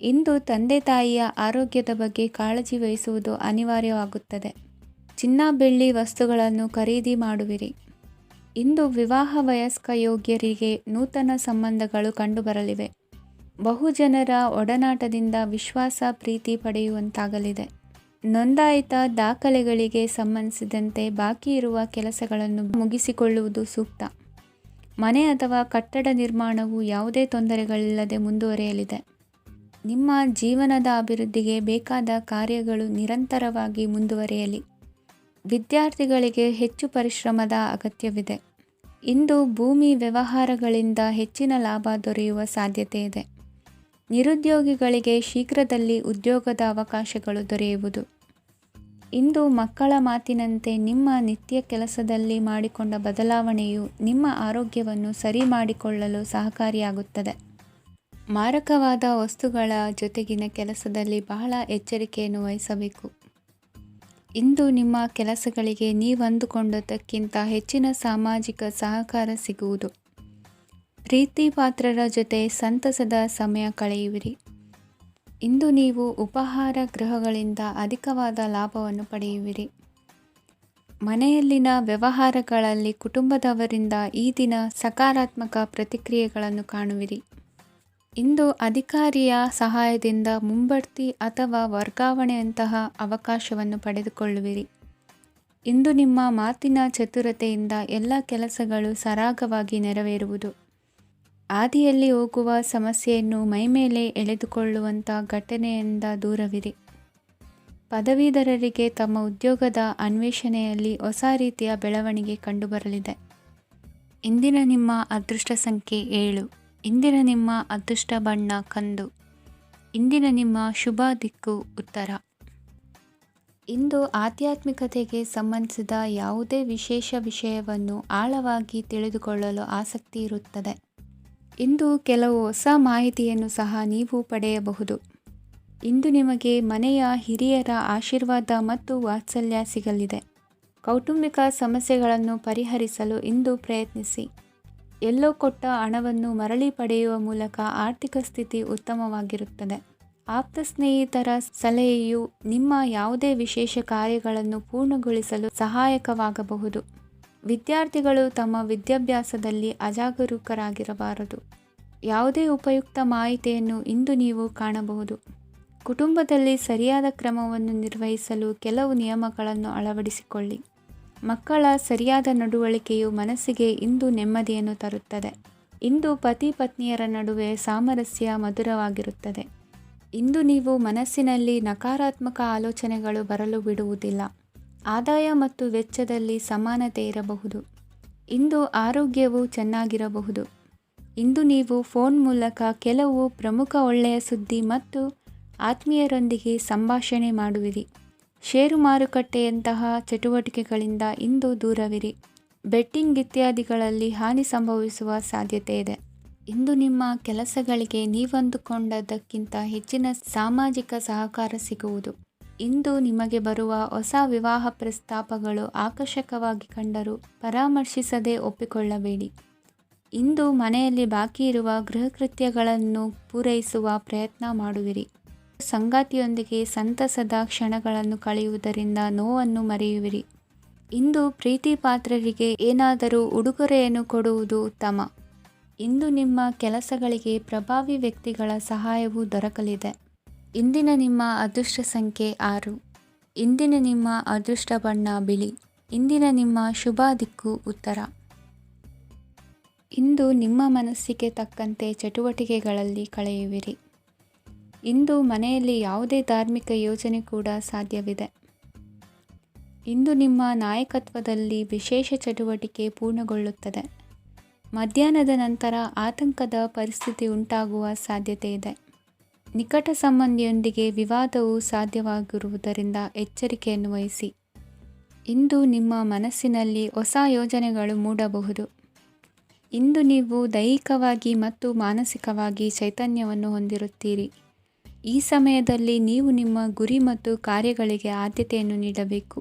ಇಂದು ತಂದೆ ತಾಯಿಯ ಆರೋಗ್ಯದ ಬಗ್ಗೆ ಕಾಳಜಿ ವಹಿಸುವುದು ಅನಿವಾರ್ಯವಾಗುತ್ತದೆ. ಚಿನ್ನ ಬೆಳ್ಳಿ ವಸ್ತುಗಳನ್ನು ಖರೀದಿ ಮಾಡುವಿರಿ. ಇಂದು ವಿವಾಹ ವಯಸ್ಕ ಯೋಗ್ಯರಿಗೆ ನೂತನ ಸಂಬಂಧಗಳು ಕಂಡುಬರಲಿವೆ. ಬಹುಜನರ ಒಡನಾಟದಿಂದ ವಿಶ್ವಾಸ ಪ್ರೀತಿ ಪಡೆಯುವಂತಾಗಲಿದೆ. ನೋಂದಾಯಿತ ದಾಖಲೆಗಳಿಗೆ ಸಂಬಂಧಿಸಿದಂತೆ ಬಾಕಿ ಇರುವ ಕೆಲಸಗಳನ್ನು ಮುಗಿಸಿಕೊಳ್ಳುವುದು ಸೂಕ್ತ. ಮನೆ ಅಥವಾ ಕಟ್ಟಡ ನಿರ್ಮಾಣವು ಯಾವುದೇ ತೊಂದರೆಗಳಿಲ್ಲದೆ ಮುಂದುವರಿಯಲಿದೆ. ನಿಮ್ಮ ಜೀವನದ ಅಭಿವೃದ್ಧಿಗೆ ಬೇಕಾದ ಕಾರ್ಯಗಳು ನಿರಂತರವಾಗಿ ಮುಂದುವರಿಯಲಿ. ವಿದ್ಯಾರ್ಥಿಗಳಿಗೆ ಹೆಚ್ಚು ಪರಿಶ್ರಮದ ಅಗತ್ಯವಿದೆ. ಇಂದು ಭೂಮಿ ವ್ಯವಹಾರಗಳಿಂದ ಹೆಚ್ಚಿನ ಲಾಭ ದೊರೆಯುವ ಸಾಧ್ಯತೆ ಇದೆ. ನಿರುದ್ಯೋಗಿಗಳಿಗೆ ಶೀಘ್ರದಲ್ಲಿ ಉದ್ಯೋಗದ ಅವಕಾಶಗಳು ದೊರೆಯುವುದು. ಇಂದು ಮಕ್ಕಳ ಮಾತಿನಂತೆ ನಿಮ್ಮ ನಿತ್ಯ ಕೆಲಸದಲ್ಲಿ ಮಾಡಿಕೊಂಡ ಬದಲಾವಣೆಯು ನಿಮ್ಮ ಆರೋಗ್ಯವನ್ನು ಸರಿ ಮಾಡಿಕೊಳ್ಳಲು ಸಹಕಾರಿಯಾಗುತ್ತದೆ. ಮಾರಕವಾದ ವಸ್ತುಗಳ ಜೊತೆಗಿನ ಕೆಲಸದಲ್ಲಿ ಬಹಳ ಎಚ್ಚರಿಕೆಯನ್ನು ವಹಿಸಬೇಕು. ಇಂದು ನಿಮ್ಮ ಕೆಲಸಗಳಿಗೆ ನೀವಂದುಕೊಂಡದ್ದಕ್ಕಿಂತ ಹೆಚ್ಚಿನ ಸಾಮಾಜಿಕ ಸಹಕಾರ ಸಿಗುವುದು. ಪ್ರೀತಿ ಪಾತ್ರರ ಜೊತೆ ಸಂತಸದ ಸಮಯ ಕಳೆಯುವಿರಿ. ಇಂದು ನೀವು ಉಪಹಾರ ಗೃಹಗಳಿಂದ ಅಧಿಕವಾದ ಲಾಭವನ್ನು ಪಡೆಯುವಿರಿ. ಮನೆಯಲ್ಲಿನ ವ್ಯವಹಾರಗಳಲ್ಲಿ ಕುಟುಂಬದವರಿಂದ ಈ ದಿನ ಸಕಾರಾತ್ಮಕ ಪ್ರತಿಕ್ರಿಯೆಗಳನ್ನು ಕಾಣುವಿರಿ. ಇಂದು ಅಧಿಕಾರಿಯ ಸಹಾಯದಿಂದ ಮುಂಬಡ್ತಿ ಅಥವಾ ವರ್ಗಾವಣೆಯಂತಹ ಅವಕಾಶವನ್ನು ಪಡೆದುಕೊಳ್ಳುವಿರಿ. ಇಂದು ನಿಮ್ಮ ಮಾತಿನ ಚತುರತೆಯಿಂದ ಎಲ್ಲ ಕೆಲಸಗಳು ಸರಾಗವಾಗಿ ನೆರವೇರುವುದು. ಹಾದಿಯಲ್ಲಿ ಹೋಗುವ ಸಮಸ್ಯೆಯನ್ನು ಮೈಮೇಲೆ ಎಳೆದುಕೊಳ್ಳುವಂಥ ಘಟನೆಯಿಂದ ದೂರವಿರಿ. ಪದವೀಧರರಿಗೆ ತಮ್ಮ ಉದ್ಯೋಗದ ಅನ್ವೇಷಣೆಯಲ್ಲಿ ಹೊಸ ರೀತಿಯ ಬೆಳವಣಿಗೆ ಕಂಡುಬರಲಿದೆ. ಇಂದಿನ ನಿಮ್ಮ ಅದೃಷ್ಟ ಸಂಖ್ಯೆ 7. ಇಂದಿನ ನಿಮ್ಮ ಅದೃಷ್ಟ ಬಣ್ಣ ಕಂದು. ಇಂದಿನ ನಿಮ್ಮ ಶುಭ ದಿಕ್ಕು ಉತ್ತರ. ಇಂದು ಆಧ್ಯಾತ್ಮಿಕತೆಗೆ ಸಂಬಂಧಿಸಿದ ಯಾವುದೇ ವಿಶೇಷ ವಿಷಯವನ್ನು ಆಳವಾಗಿ ತಿಳಿದುಕೊಳ್ಳಲು ಆಸಕ್ತಿ ಇರುತ್ತದೆ. ಇಂದು ಕೆಲವು ಹೊಸ ಮಾಹಿತಿಯನ್ನು ಸಹ ನೀವು ಪಡೆಯಬಹುದು. ಇಂದು ನಿಮಗೆ ಮನೆಯ ಹಿರಿಯರ ಆಶೀರ್ವಾದ ಮತ್ತು ವಾತ್ಸಲ್ಯ ಸಿಗಲಿದೆ. ಕೌಟುಂಬಿಕ ಸಮಸ್ಯೆಗಳನ್ನು ಪರಿಹರಿಸಲು ಇಂದು ಪ್ರಯತ್ನಿಸಿ. ಎಲ್ಲೋ ಕೊಟ್ಟ ಹಣವನ್ನು ಮರಳಿ ಪಡೆಯುವ ಮೂಲಕ ಆರ್ಥಿಕ ಸ್ಥಿತಿ ಉತ್ತಮವಾಗಿರುತ್ತದೆ. ಆಪ್ತ ಸ್ನೇಹಿತರ ಸಲಹೆಯು ನಿಮ್ಮ ಯಾವುದೇ ವಿಶೇಷ ಕಾರ್ಯಗಳನ್ನು ಪೂರ್ಣಗೊಳಿಸಲು ಸಹಾಯಕವಾಗಬಹುದು. ವಿದ್ಯಾರ್ಥಿಗಳು ತಮ್ಮ ವಿದ್ಯಾಭ್ಯಾಸದಲ್ಲಿ ಅಜಾಗರೂಕರಾಗಿರಬಾರದು. ಯಾವುದೇ ಉಪಯುಕ್ತ ಮಾಹಿತಿಯನ್ನು ಇಂದು ನೀವು ಕಾಣಬಹುದು. ಕುಟುಂಬದಲ್ಲಿ ಸರಿಯಾದ ಕ್ರಮವನ್ನು ನಿರ್ವಹಿಸಲು ಕೆಲವು ನಿಯಮಗಳನ್ನು ಅಳವಡಿಸಿಕೊಳ್ಳಿ. ಮಕ್ಕಳ ಸರಿಯಾದ ನಡವಳಿಕೆಯು ಮನಸ್ಸಿಗೆ ಇಂದು ನೆಮ್ಮದಿಯನ್ನು ತರುತ್ತದೆ. ಇಂದು ಪತಿ ಪತ್ನಿಯರ ನಡುವೆ ಸಾಮರಸ್ಯ ಮಧುರವಾಗಿರುತ್ತದೆ. ಇಂದು ನೀವು ಮನಸ್ಸಿನಲ್ಲಿ ನಕಾರಾತ್ಮಕ ಆಲೋಚನೆಗಳು ಬರಲು ಬಿಡುವುದಿಲ್ಲ. ಆದಾಯ ಮತ್ತು ವೆಚ್ಚದಲ್ಲಿ ಸಮಾನತೆ ಇರಬಹುದು. ಇಂದು ಆರೋಗ್ಯವು ಚೆನ್ನಾಗಿರಬಹುದು. ಇಂದು ನೀವು ಫೋನ್ ಮೂಲಕ ಕೆಲವು ಪ್ರಮುಖ ಒಳ್ಳೆಯ ಸುದ್ದಿ ಮತ್ತು ಆತ್ಮೀಯರೊಂದಿಗೆ ಸಂಭಾಷಣೆ ಮಾಡುವಿರಿ. ಷೇರು ಮಾರುಕಟ್ಟೆಯಂತಹ ಚಟುವಟಿಕೆಗಳಿಂದ ಇಂದು ದೂರವಿರಿ. ಬೆಟ್ಟಿಂಗ್ ಇತ್ಯಾದಿಗಳಲ್ಲಿ ಹಾನಿ ಸಂಭವಿಸುವ ಸಾಧ್ಯತೆ ಇದೆ. ಇಂದು ನಿಮ್ಮ ಕೆಲಸಗಳಿಗೆ ನೀವಂದುಕೊಂಡದ್ದಕ್ಕಿಂತ ಹೆಚ್ಚಿನ ಸಾಮಾಜಿಕ ಸಹಕಾರ ಸಿಗುವುದು. ಇಂದು ನಿಮಗೆ ಬರುವ ಹೊಸ ವಿವಾಹ ಪ್ರಸ್ತಾಪಗಳು ಆಕರ್ಷಕವಾಗಿ ಕಂಡರೂ ಪರಾಮರ್ಶಿಸದೆ ಒಪ್ಪಿಕೊಳ್ಳಬೇಡಿ. ಇಂದು ಮನೆಯಲ್ಲಿ ಬಾಕಿ ಇರುವ ಗೃಹಕೃತ್ಯಗಳನ್ನು ಪೂರೈಸುವ ಪ್ರಯತ್ನ ಮಾಡುವಿರಿ. ಸಂಗಾತಿಯೊಂದಿಗೆ ಸಂತಸದ ಕ್ಷಣಗಳನ್ನು ಕಳೆಯುವುದರಿಂದ ನೋವನ್ನು ಮರೆಯುವಿರಿ. ಇಂದು ಪ್ರೀತಿ ಪಾತ್ರರಿಗೆ ಏನಾದರೂ ಉಡುಗೊರೆಯನ್ನು ಕೊಡುವುದು ಉತ್ತಮ. ಇಂದು ನಿಮ್ಮ ಕೆಲಸಗಳಿಗೆ ಪ್ರಭಾವಿ ವ್ಯಕ್ತಿಗಳ ಸಹಾಯವು ದೊರಕಲಿದೆ. ಇಂದಿನ ನಿಮ್ಮ ಅದೃಷ್ಟ ಸಂಖ್ಯೆ 6. ಇಂದಿನ ನಿಮ್ಮ ಅದೃಷ್ಟ ಬಣ್ಣ ಬಿಳಿ. ಇಂದಿನ ನಿಮ್ಮ ಶುಭ ದಿಕ್ಕು ಉತ್ತರ. ಇಂದು ನಿಮ್ಮ ಮನಸ್ಸಿಗೆ ತಕ್ಕಂತೆ ಚಟುವಟಿಕೆಗಳಲ್ಲಿ ಕಳೆಯುವಿರಿ. ಇಂದು ಮನೆಯಲ್ಲಿ ಯಾವುದೇ ಧಾರ್ಮಿಕ ಯೋಜನೆ ಕೂಡ ಸಾಧ್ಯವಿದೆ. ಇಂದು ನಿಮ್ಮ ನಾಯಕತ್ವದಲ್ಲಿ ವಿಶೇಷ ಚಟುವಟಿಕೆ ಪೂರ್ಣಗೊಳ್ಳುತ್ತದೆ. ಮಧ್ಯಾಹ್ನದ ನಂತರ ಆತಂಕದ ಪರಿಸ್ಥಿತಿ ಉಂಟಾಗುವ ಸಾಧ್ಯತೆ ಇದೆ. ನಿಕಟ ಸಂಬಂಧಿಯೊಂದಿಗೆ ವಿವಾದವು ಸಾಧ್ಯವಾಗಿರುವುದರಿಂದ ಎಚ್ಚರಿಕೆಯನ್ನು ವಹಿಸಿ. ಇಂದು ನಿಮ್ಮ ಮನಸ್ಸಿನಲ್ಲಿ ಹೊಸ ಯೋಜನೆಗಳು ಮೂಡಬಹುದು. ಇಂದು ನೀವು ದೈಹಿಕವಾಗಿ ಮತ್ತು ಮಾನಸಿಕವಾಗಿ ಚೈತನ್ಯವನ್ನು ಹೊಂದಿರುತ್ತೀರಿ. ಈ ಸಮಯದಲ್ಲಿ ನೀವು ನಿಮ್ಮ ಗುರಿ ಮತ್ತು ಕಾರ್ಯಗಳಿಗೆ ಆದ್ಯತೆಯನ್ನು ನೀಡಬೇಕು.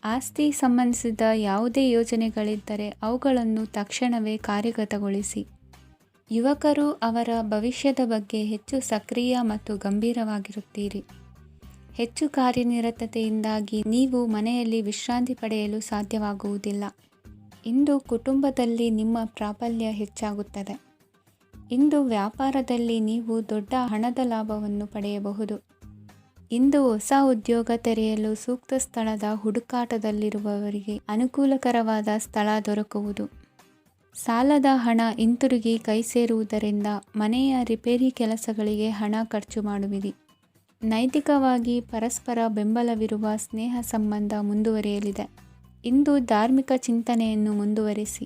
ಆಸ್ತಿ ಸಂಬಂಧಿಸಿದ ಯಾವುದೇ ಯೋಜನೆಗಳಿದ್ದರೆ ಅವುಗಳನ್ನು ತಕ್ಷಣವೇ ಕಾರ್ಯಗತಗೊಳಿಸಿ. ಯುವಕರು ಅವರ ಭವಿಷ್ಯದ ಬಗ್ಗೆ ಹೆಚ್ಚು ಸಕ್ರಿಯ ಮತ್ತು ಗಂಭೀರವಾಗಿರುತ್ತೀರಿ. ಹೆಚ್ಚು ಕಾರ್ಯನಿರತತೆಯಿಂದಾಗಿ ನೀವು ಮನೆಯಲ್ಲಿ ವಿಶ್ರಾಂತಿ ಪಡೆಯಲು ಸಾಧ್ಯವಾಗುವುದಿಲ್ಲ. ಇಂದು ಕುಟುಂಬದಲ್ಲಿ ನಿಮ್ಮ ಪ್ರಾಬಲ್ಯ ಹೆಚ್ಚಾಗುತ್ತದೆ. ಇಂದು ವ್ಯಾಪಾರದಲ್ಲಿ ನೀವು ದೊಡ್ಡ ಹಣದ ಲಾಭವನ್ನು ಪಡೆಯಬಹುದು. ಇಂದು ಹೊಸ ಉದ್ಯೋಗ ತೆರೆಯಲು ಸೂಕ್ತ ಸ್ಥಳದ ಹುಡುಕಾಟದಲ್ಲಿರುವವರಿಗೆ ಅನುಕೂಲಕರವಾದ ಸ್ಥಳ ದೊರಕುವುದು. ಸಾಲದ ಹಣ ಹಿಂತಿರುಗಿ ಕೈ ಸೇರುವುದರಿಂದ ಮನೆಯ ರಿಪೇರಿ ಕೆಲಸಗಳಿಗೆ ಹಣ ಖರ್ಚು ಮಾಡುವಿರಿ. ನೈತಿಕವಾಗಿ ಪರಸ್ಪರ ಬೆಂಬಲವಿರುವ ಸ್ನೇಹ ಸಂಬಂಧ ಮುಂದುವರಿಯಲಿದೆ. ಇಂದು ಧಾರ್ಮಿಕ ಚಿಂತನೆಯನ್ನು ಮುಂದುವರಿಸಿ.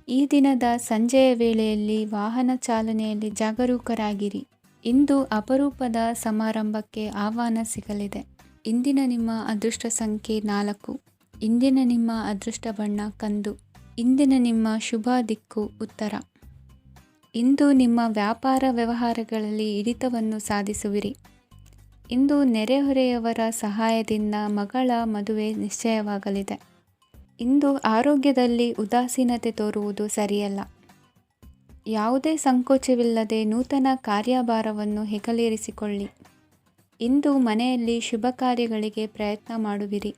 ಈ ದಿನದ ಸಂಜೆಯ ವೇಳೆಯಲ್ಲಿ ವಾಹನ ಚಾಲನೆಯಲ್ಲಿ ಜಾಗರೂಕರಾಗಿರಿ. ಇಂದು ಅಪರೂಪದ ಸಮಾರಂಭಕ್ಕೆ ಆಹ್ವಾನ ಸಿಗಲಿದೆ. ಇಂದಿನ ನಿಮ್ಮ ಅದೃಷ್ಟ ಸಂಖ್ಯೆ 4. ಇಂದಿನ ನಿಮ್ಮ ಅದೃಷ್ಟ ಬಣ್ಣ ಕಂದು. ಇಂದಿನ ನಿಮ್ಮ ಶುಭ ದಿಕ್ಕು ಉತ್ತರ. ಇಂದು ನಿಮ್ಮ ವ್ಯಾಪಾರ ವ್ಯವಹಾರಗಳಲ್ಲಿ ಹಿಡಿತವನ್ನು ಸಾಧಿಸುವಿರಿ. ಇಂದು ನೆರೆಹೊರೆಯವರ ಸಹಾಯದಿಂದ ಮಗಳ ಮದುವೆ ನಿಶ್ಚಯವಾಗಲಿದೆ. ಇಂದು ಆರೋಗ್ಯದಲ್ಲಿ ಉದಾಸೀನತೆ ತೋರುವುದು ಸರಿಯಲ್ಲ. ಯಾವುದೇ ಸಂಕೋಚವಿಲ್ಲದೆ ನೂತನ ಕಾರ್ಯಭಾರವನ್ನು ಹೆಗಲೇರಿಸಿಕೊಳ್ಳಿ. ಇಂದು ಮನೆಯಲ್ಲಿ ಶುಭ ಕಾರ್ಯಗಳಿಗೆ ಪ್ರಯತ್ನ ಮಾಡುವಿರಿ.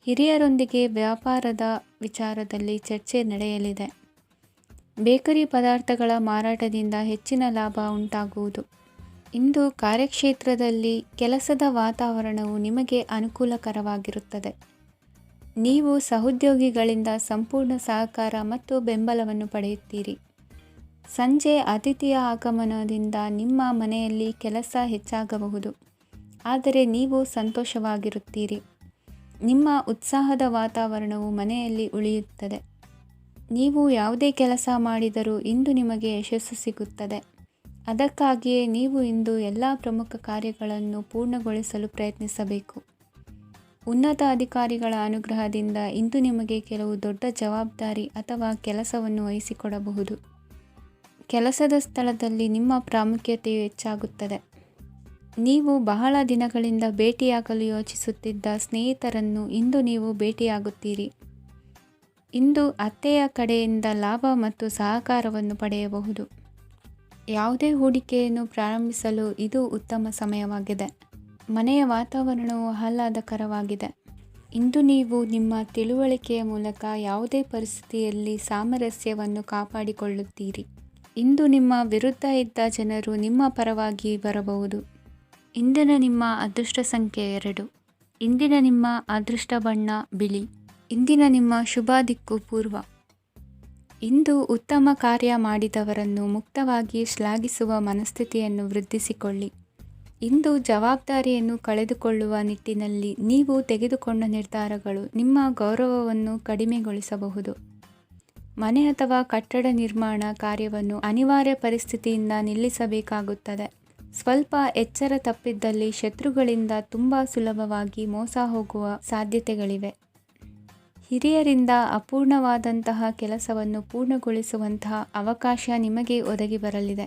ಹಿರಿಯರೊಂದಿಗೆ ವ್ಯಾಪಾರದ ವಿಚಾರದಲ್ಲಿ ಚರ್ಚೆ ನಡೆಯಲಿದೆ. ಬೇಕರಿ ಪದಾರ್ಥಗಳ ಮಾರಾಟದಿಂದ ಹೆಚ್ಚಿನ ಲಾಭ ಉಂಟಾಗುವುದು. ಇಂದು ಕಾರ್ಯಕ್ಷೇತ್ರದಲ್ಲಿ ಕೆಲಸದ ವಾತಾವರಣವು ನಿಮಗೆ ಅನುಕೂಲಕರವಾಗಿರುತ್ತದೆ. ನೀವು ಸಹೋದ್ಯೋಗಿಗಳಿಂದ ಸಂಪೂರ್ಣ ಸಹಕಾರ ಮತ್ತು ಬೆಂಬಲವನ್ನು ಪಡೆಯುತ್ತೀರಿ. ಸಂಜೆ ಅತಿಥಿಯ ಆಗಮನದಿಂದ ನಿಮ್ಮ ಮನೆಯಲ್ಲಿ ಕೆಲಸ ಹೆಚ್ಚಾಗಬಹುದು, ಆದರೆ ನೀವು ಸಂತೋಷವಾಗಿರುತ್ತೀರಿ. ನಿಮ್ಮ ಉತ್ಸಾಹದ ವಾತಾವರಣವು ಮನೆಯಲ್ಲಿ ಉಳಿಯುತ್ತದೆ. ನೀವು ಯಾವುದೇ ಕೆಲಸ ಮಾಡಿದರೂ ಇಂದು ನಿಮಗೆ ಯಶಸ್ಸು ಸಿಗುತ್ತದೆ. ಅದಕ್ಕಾಗಿಯೇ ನೀವು ಇಂದು ಎಲ್ಲ ಪ್ರಮುಖ ಕಾರ್ಯಗಳನ್ನು ಪೂರ್ಣಗೊಳಿಸಲು ಪ್ರಯತ್ನಿಸಬೇಕು. ಉನ್ನತ ಅಧಿಕಾರಿಗಳ ಅನುಗ್ರಹದಿಂದ ಇಂದು ನಿಮಗೆ ಕೆಲವು ದೊಡ್ಡ ಜವಾಬ್ದಾರಿ ಅಥವಾ ಕೆಲಸವನ್ನು ವಹಿಸಿಕೊಡಬಹುದು. ಕೆಲಸದ ಸ್ಥಳದಲ್ಲಿ ನಿಮ್ಮ ಪ್ರಾಮುಖ್ಯತೆಯು ಹೆಚ್ಚಾಗುತ್ತದೆ. ನೀವು ಬಹಳ ದಿನಗಳಿಂದ ಭೇಟಿಯಾಗಲು ಯೋಚಿಸುತ್ತಿದ್ದ ಸ್ನೇಹಿತರನ್ನು ಇಂದು ನೀವು ಭೇಟಿಯಾಗುತ್ತೀರಿ. ಇಂದು ಅತ್ತೆಯ ಕಡೆಯಿಂದ ಲಾಭ ಮತ್ತು ಸಹಕಾರವನ್ನು ಪಡೆಯಬಹುದು. ಯಾವುದೇ ಹೂಡಿಕೆಯನ್ನು ಪ್ರಾರಂಭಿಸಲು ಇದು ಉತ್ತಮ ಸಮಯವಾಗಿದೆ. ಮನೆಯ ವಾತಾವರಣವು ಆಹ್ಲಾದಕರವಾಗಿದೆ. ಇಂದು ನೀವು ನಿಮ್ಮ ತಿಳುವಳಿಕೆಯ ಮೂಲಕ ಯಾವುದೇ ಪರಿಸ್ಥಿತಿಯಲ್ಲಿ ಸಾಮರಸ್ಯವನ್ನು ಕಾಪಾಡಿಕೊಳ್ಳುತ್ತೀರಿ. ಇಂದು ನಿಮ್ಮ ವಿರುದ್ಧ ಇದ್ದ ಜನರು ನಿಮ್ಮ ಪರವಾಗಿ ಬರಬಹುದು. ಇಂದಿನ ನಿಮ್ಮ ಅದೃಷ್ಟ ಸಂಖ್ಯೆ 2. ಇಂದಿನ ನಿಮ್ಮ ಅದೃಷ್ಟ ಬಣ್ಣ ಬಿಳಿ. ಇಂದಿನ ನಿಮ್ಮ ಶುಭ ದಿಕ್ಕು ಪೂರ್ವ. ಇಂದು ಉತ್ತಮ ಕಾರ್ಯ ಮಾಡಿದವರನ್ನು ಮುಕ್ತವಾಗಿ ಶ್ಲಾಘಿಸುವ ಮನಸ್ಥಿತಿಯನ್ನು ವೃದ್ಧಿಸಿಕೊಳ್ಳಿ. ಇಂದು ಜವಾಬ್ದಾರಿಯನ್ನು ಕಳೆದುಕೊಳ್ಳುವ ನಿಟ್ಟಿನಲ್ಲಿ ನೀವು ತೆಗೆದುಕೊಂಡ ನಿರ್ಧಾರಗಳು ನಿಮ್ಮ ಗೌರವವನ್ನು ಕಡಿಮೆಗೊಳಿಸಬಹುದು. ಮನೆ ಅಥವಾ ಕಟ್ಟಡ ನಿರ್ಮಾಣ ಕಾರ್ಯವನ್ನು ಅನಿವಾರ್ಯ ಪರಿಸ್ಥಿತಿಯಿಂದ ನಿಲ್ಲಿಸಬೇಕಾಗುತ್ತದೆ. ಸ್ವಲ್ಪ ಎಚ್ಚರ ತಪ್ಪಿದ್ದಲ್ಲಿ ಶತ್ರುಗಳಿಂದ ತುಂಬ ಸುಲಭವಾಗಿ ಮೋಸ ಹೋಗುವ ಸಾಧ್ಯತೆಗಳಿವೆ. ಹಿರಿಯರಿಂದ ಅಪೂರ್ಣವಾದಂತಹ ಕೆಲಸವನ್ನು ಪೂರ್ಣಗೊಳಿಸುವಂತಹ ಅವಕಾಶ ನಿಮಗೆ ಒದಗಿ ಬರಲಿದೆ.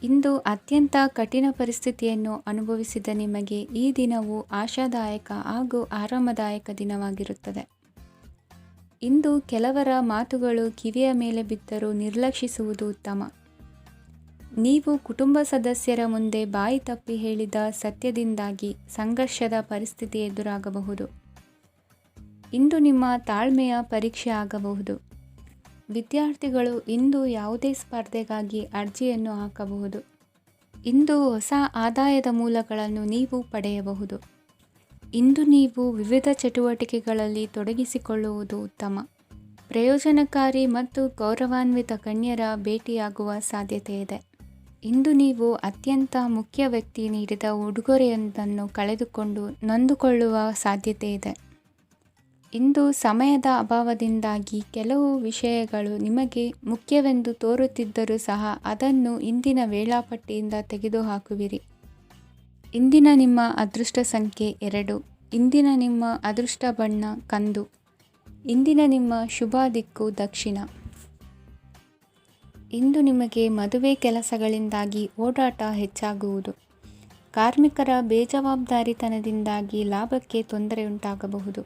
ಇಂದು ಅತ್ಯಂತ ಕಠಿಣ ಪರಿಸ್ಥಿತಿಯನ್ನು ಅನುಭವಿಸಿದ ನಿಮಗೆ ಈ ದಿನವು ಆಶಾದಾಯಕ ಹಾಗೂ ಆರಾಮದಾಯಕ ದಿನವಾಗಿರುತ್ತದೆ. ಇಂದು ಕೆಲವರ ಮಾತುಗಳು ಕಿವಿಯ ಮೇಲೆ ಬಿದ್ದರೂ ನಿರ್ಲಕ್ಷಿಸುವುದು ಉತ್ತಮ. ನೀವು ಕುಟುಂಬ ಸದಸ್ಯರ ಮುಂದೆ ಬಾಯಿ ತಪ್ಪಿ ಹೇಳಿದ ಸತ್ಯದಿಂದಾಗಿ ಸಂಘರ್ಷದ ಪರಿಸ್ಥಿತಿ ಎದುರಾಗಬಹುದು. ಇಂದು ನಿಮ್ಮ ತಾಳ್ಮೆಯ ಪರೀಕ್ಷೆ ಆಗಬಹುದು. ವಿದ್ಯಾರ್ಥಿಗಳು ಇಂದು ಯಾವುದೇ ಸ್ಪರ್ಧೆಗಾಗಿ ಅರ್ಜಿಯನ್ನು ಹಾಕಬಹುದು. ಇಂದು ಹೊಸ ಆದಾಯದ ಮೂಲಗಳನ್ನು ನೀವು ಪಡೆಯಬಹುದು. ಇಂದು ನೀವು ವಿವಿಧ ಚಟುವಟಿಕೆಗಳಲ್ಲಿ ತೊಡಗಿಸಿಕೊಳ್ಳುವುದು ಉತ್ತಮ. ಪ್ರಯೋಜನಕಾರಿ ಮತ್ತು ಗೌರವಾನ್ವಿತ ಗಣ್ಯರ ಭೇಟಿಯಾಗುವ ಸಾಧ್ಯತೆಯಿದೆ. ಇಂದು ನೀವು ಅತ್ಯಂತ ಮುಖ್ಯ ವ್ಯಕ್ತಿ ನೀಡಿದ ಉಡುಗೊರೆಯೊಂದನ್ನು ಕಳೆದುಕೊಂಡು ನೊಂದುಕೊಳ್ಳುವ ಸಾಧ್ಯತೆಯಿದೆ. ಇಂದು ಸಮಯದ ಅಭಾವದಿಂದಾಗಿ ಕೆಲವು ವಿಷಯಗಳು ನಿಮಗೆ ಮುಖ್ಯವೆಂದು ತೋರುತ್ತಿದ್ದರೂ ಸಹ ಅದನ್ನು ಇಂದಿನ ವೇಳಾಪಟ್ಟಿಯಿಂದ ತೆಗೆದುಹಾಕುವಿರಿ. ಇಂದಿನ ನಿಮ್ಮ ಅದೃಷ್ಟ ಸಂಖ್ಯೆ 2. ಇಂದಿನ ನಿಮ್ಮ ಅದೃಷ್ಟ ಬಣ್ಣ ಕಂದು. ಇಂದಿನ ನಿಮ್ಮ ಶುಭ ದಿಕ್ಕು ದಕ್ಷಿಣ. ಇಂದು ನಿಮಗೆ ಮದುವೆ ಕೆಲಸಗಳಿಂದಾಗಿ ಓಡಾಟ ಹೆಚ್ಚಾಗುವುದು. ಕಾರ್ಮಿಕರ ಬೇಜವಾಬ್ದಾರಿತನದಿಂದಾಗಿ ಲಾಭಕ್ಕೆ ತೊಂದರೆಯುಂಟಾಗಬಹುದು.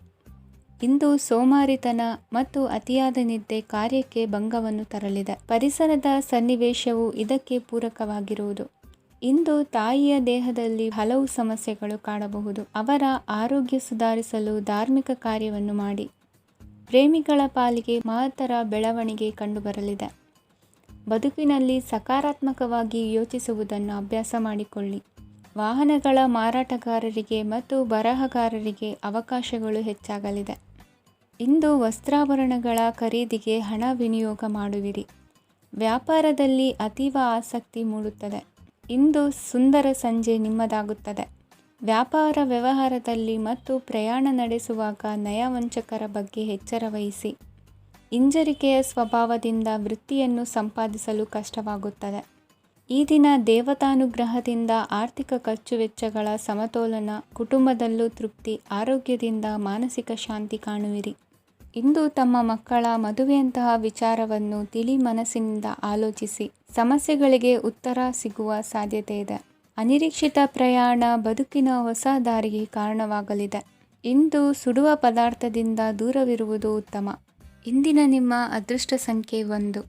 ಇಂದು ಸೋಮಾರಿತನ ಮತ್ತು ಅತಿಯಾದ ನಿದ್ದೆ ಕಾರ್ಯಕ್ಕೆ ಭಂಗವನ್ನು ತರಲಿದೆ. ಪರಿಸರದ ಸನ್ನಿವೇಶವು ಇದಕ್ಕೆ ಪೂರಕವಾಗಿರುವುದು. ಇಂದು ತಾಯಿಯ ದೇಹದಲ್ಲಿ ಹಲವು ಸಮಸ್ಯೆಗಳು ಕಾಡಬಹುದು. ಅವರ ಆರೋಗ್ಯ ಸುಧಾರಿಸಲು ಧಾರ್ಮಿಕ ಕಾರ್ಯವನ್ನು ಮಾಡಿ. ಪ್ರೇಮಿಗಳ ಪಾಲಿಗೆ ಮಹತ್ತರ ಬೆಳವಣಿಗೆ ಕಂಡುಬರಲಿದೆ. ಬದುಕಿನಲ್ಲಿ ಸಕಾರಾತ್ಮಕವಾಗಿ ಯೋಚಿಸುವುದನ್ನು ಅಭ್ಯಾಸ ಮಾಡಿಕೊಳ್ಳಿ. ವಾಹನಗಳ ಮಾರಾಟಗಾರರಿಗೆ ಮತ್ತು ಬರಹಗಾರರಿಗೆ ಅವಕಾಶಗಳು ಹೆಚ್ಚಾಗಲಿದೆ. ಇಂದು ವಸ್ತ್ರಾಭರಣಗಳ ಖರೀದಿಗೆ ಹಣ ವಿನಿಯೋಗ ಮಾಡುವಿರಿ. ವ್ಯಾಪಾರದಲ್ಲಿ ಅತೀವ ಆಸಕ್ತಿ ಮೂಡುತ್ತದೆ. ಇಂದು ಸುಂದರ ಸಂಜೆ ನಿಮ್ಮದಾಗುತ್ತದೆ. ವ್ಯಾಪಾರ ವ್ಯವಹಾರದಲ್ಲಿ ಮತ್ತು ಪ್ರಯಾಣ ನಡೆಸುವಾಗ ನಯವಂಚಕರ ಬಗ್ಗೆ ಎಚ್ಚರ ವಹಿಸಿ. ಹಿಂಜರಿಕೆಯ ಸ್ವಭಾವದಿಂದ ವೃತ್ತಿಯನ್ನು ಸಂಪಾದಿಸಲು ಕಷ್ಟವಾಗುತ್ತದೆ. ಈ ದಿನ ದೇವತಾನುಗ್ರಹದಿಂದ ಆರ್ಥಿಕ ಖರ್ಚು ವೆಚ್ಚಗಳ ಸಮತೋಲನ, ಕುಟುಂಬದಲ್ಲೂ ತೃಪ್ತಿ, ಆರೋಗ್ಯದಿಂದ ಮಾನಸಿಕ ಶಾಂತಿ ಕಾಣುವಿರಿ. ಇಂದು ತಮ್ಮ ಮಕ್ಕಳ ಮದುವೆಯಂತಹ ವಿಚಾರವನ್ನು ತಿಳಿ ಮನಸ್ಸಿನಿಂದ ಆಲೋಚಿಸಿ. ಸಮಸ್ಯೆಗಳಿಗೆ ಉತ್ತರ ಸಿಗುವ ಸಾಧ್ಯತೆ ಇದೆ. ಅನಿರೀಕ್ಷಿತ ಪ್ರಯಾಣ ಬದುಕಿನ ಹೊಸ ದಾರಿಗೆ ಕಾರಣವಾಗಲಿದೆ. ಇಂದು ಸುಡುವ ಪದಾರ್ಥದಿಂದ ದೂರವಿರುವುದು ಉತ್ತಮ. ಇಂದಿನ ನಿಮ್ಮ ಅದೃಷ್ಟ ಸಂಖ್ಯೆ 1.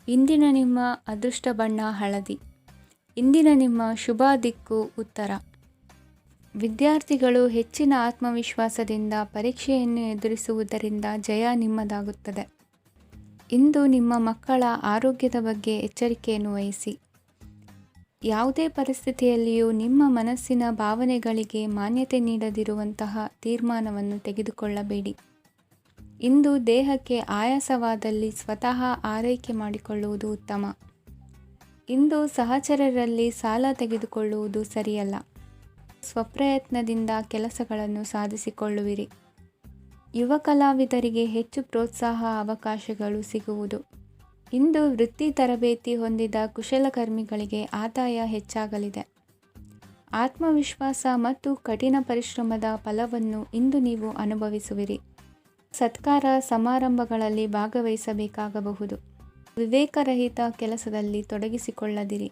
ಇಂದಿನ ನಿಮ್ಮ ಅದೃಷ್ಟ ಬಣ್ಣ ಹಳದಿ. ಇಂದಿನ ನಿಮ್ಮ ಶುಭ ದಿಕ್ಕು ಉತ್ತರ. ವಿದ್ಯಾರ್ಥಿಗಳು ಹೆಚ್ಚಿನ ಆತ್ಮವಿಶ್ವಾಸದಿಂದ ಪರೀಕ್ಷೆಯನ್ನು ಎದುರಿಸುವುದರಿಂದ ಜಯ ನಿಮ್ಮದಾಗುತ್ತದೆ. ಇಂದು ನಿಮ್ಮ ಮಕ್ಕಳ ಆರೋಗ್ಯದ ಬಗ್ಗೆ ಎಚ್ಚರಿಕೆಯನ್ನು ವಹಿಸಿ. ಯಾವುದೇ ಪರಿಸ್ಥಿತಿಯಲ್ಲಿಯೂ ನಿಮ್ಮ ಮನಸ್ಸಿನ ಭಾವನೆಗಳಿಗೆ ಮಾನ್ಯತೆ ನೀಡದಿರುವಂತಹ ತೀರ್ಮಾನವನ್ನು ತೆಗೆದುಕೊಳ್ಳಬೇಡಿ. ಇಂದು ದೇಹಕ್ಕೆ ಆಯಾಸವಾದಲ್ಲಿ ಸ್ವತಃ ಆರೈಕೆ ಮಾಡಿಕೊಳ್ಳುವುದು ಉತ್ತಮ. ಇಂದು ಸಹಚರರಲ್ಲಿ ಸಾಲ ತೆಗೆದುಕೊಳ್ಳುವುದು ಸರಿಯಲ್ಲ. ಸ್ವಪ್ರಯತ್ನದಿಂದ ಕೆಲಸಗಳನ್ನು ಸಾಧಿಸಿಕೊಳ್ಳುವಿರಿ. ಯುವ ಕಲಾವಿದರಿಗೆ ಹೆಚ್ಚು ಪ್ರೋತ್ಸಾಹ ಅವಕಾಶಗಳು ಸಿಗುವುದು. ಇಂದು ವೃತ್ತಿ ತರಬೇತಿ ಹೊಂದಿದ ಕುಶಲಕರ್ಮಿಗಳಿಗೆ ಆದಾಯ ಹೆಚ್ಚಾಗಲಿದೆ. ಆತ್ಮವಿಶ್ವಾಸ ಮತ್ತು ಕಠಿಣ ಪರಿಶ್ರಮದ ಫಲವನ್ನು ಇಂದು ನೀವು ಅನುಭವಿಸುವಿರಿ. ಸತ್ಕಾರ ಸಮಾರಂಭಗಳಲ್ಲಿ ಭಾಗವಹಿಸಬೇಕಾಗಬಹುದು. ವಿವೇಕರಹಿತ ಕೆಲಸದಲ್ಲಿ ತೊಡಗಿಸಿಕೊಳ್ಳದಿರಿ.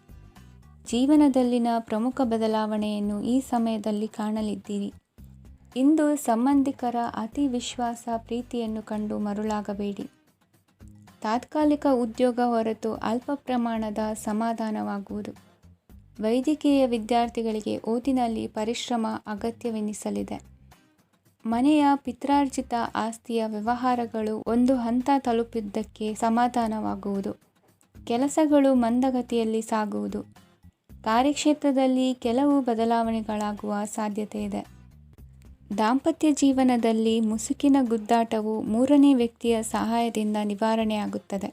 ಜೀವನದಲ್ಲಿನ ಪ್ರಮುಖ ಬದಲಾವಣೆಯನ್ನು ಈ ಸಮಯದಲ್ಲಿ ಕಾಣಲಿದ್ದೀರಿ. ಇಂದು ಸಂಬಂಧಿಕರ ಅತಿ ವಿಶ್ವಾಸ ಪ್ರೀತಿಯನ್ನು ಕಂಡು ಮರುಳಾಗಬೇಡಿ. ತಾತ್ಕಾಲಿಕ ಉದ್ಯೋಗ ಹೊರತು ಅಲ್ಪ ಪ್ರಮಾಣದ ಸಮಾಧಾನವಾಗುವುದು. ವೈದ್ಯಕೀಯ ವಿದ್ಯಾರ್ಥಿಗಳಿಗೆ ಓದಿನಲ್ಲಿ ಪರಿಶ್ರಮ ಅಗತ್ಯವೆನಿಸಲಿದೆ. ಮನೆಯ ಪಿತ್ರಾರ್ಜಿತ ಆಸ್ತಿಯ ವ್ಯವಹಾರಗಳು ಒಂದು ಹಂತ ತಲುಪಿದ್ದಕ್ಕೆ ಸಮಾಧಾನವಾಗುವುದು. ಕೆಲಸಗಳು ಮಂದಗತಿಯಲ್ಲಿ ಸಾಗುವುದು. ಕಾರ್ಯಕ್ಷೇತ್ರದಲ್ಲಿ ಕೆಲವು ಬದಲಾವಣೆಗಳಾಗುವ ಸಾಧ್ಯತೆ ಇದೆ. ದಾಂಪತ್ಯ ಜೀವನದಲ್ಲಿ ಮುಸುಕಿನ ಗುದ್ದಾಟವು ಮೂರನೇ ವ್ಯಕ್ತಿಯ ಸಹಾಯದಿಂದ ನಿವಾರಣೆಯಾಗುತ್ತದೆ.